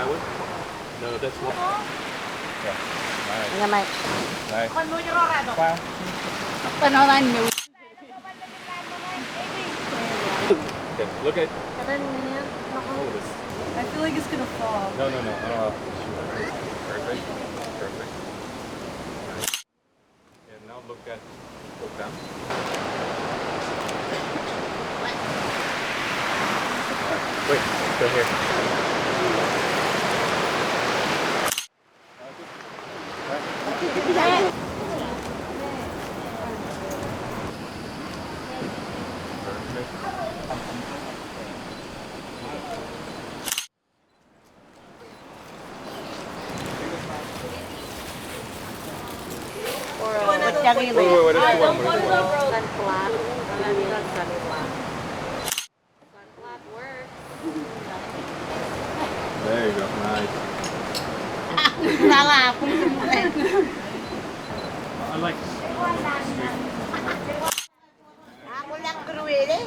guy with? No, that's not. Yeah. Nice. Nga may. Nice. Wow. Panoran nyo. Okay, look at. Hold this. I feel like it's gonna fall. No. Perfect. Perfect. Nice. And now look down. Wait, go here. Wait, what is Sunflat. Sunflat works. There you go. Nice. I like Ako lang kruwede.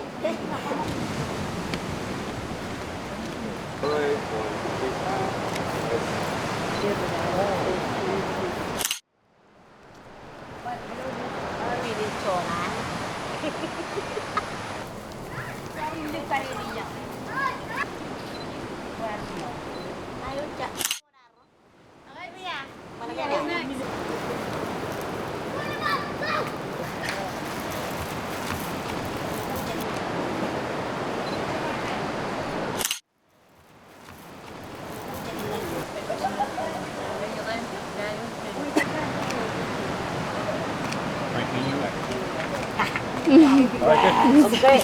Okay.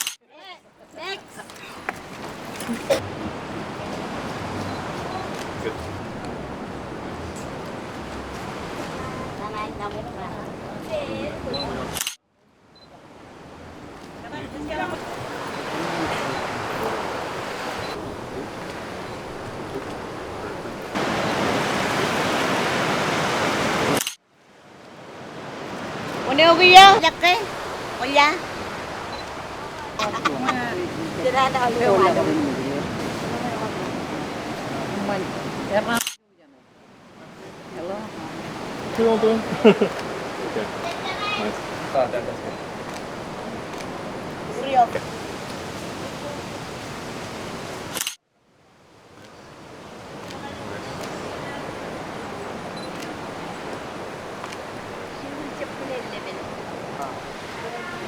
Next. Good. Ano kuya? Laki. Kuya. Sila na ulit yung ano. Hello. Okay. Nice. That's good. Rio.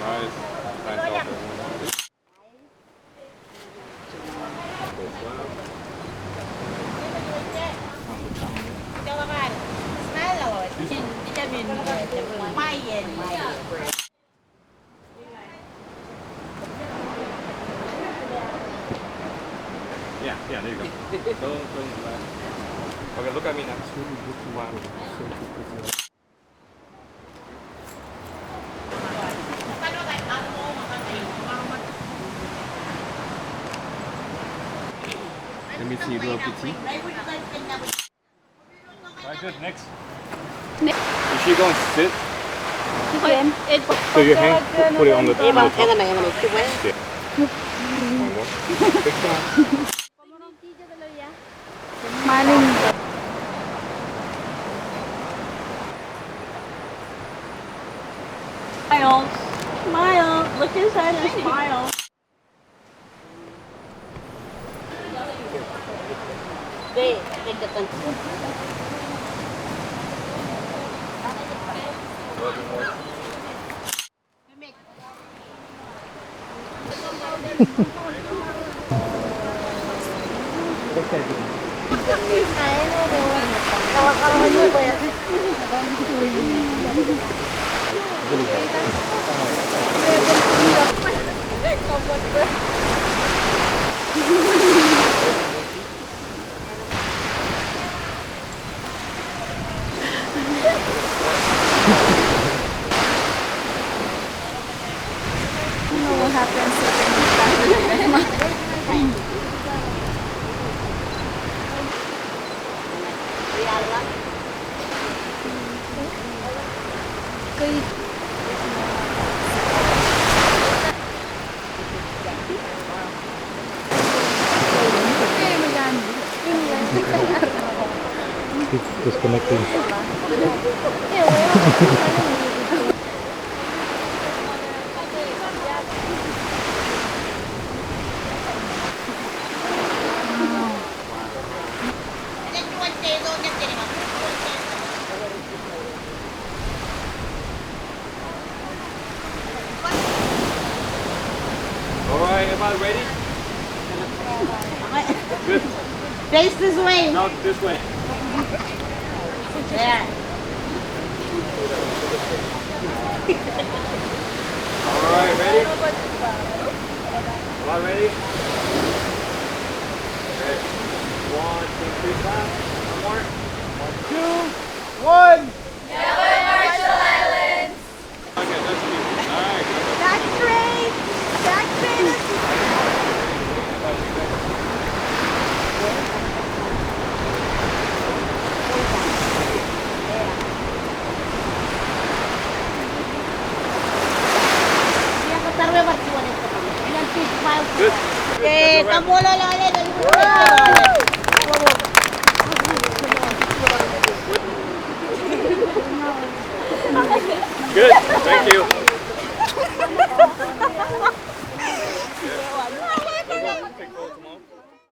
Nice. Yeah, there you go. Don't laugh. Okay, look at me now. Wow. Let me see your PT. Right, good. Next. Is she going to sit? So you put it on the top. Hang on, Yeah. One more. Big time. Smile. Smile. Look inside and smile. Okay, keep disconnecting. Alright, everybody ready? Good. Face this way. Now this way. There. Alright, ready? All ready? Okay. 1, 2, 3, clap. One more. 1, 2, 1. Okay, that's you. Alright. Back straight. Back straight. Good. Eh, kamu lala Good. Thank you.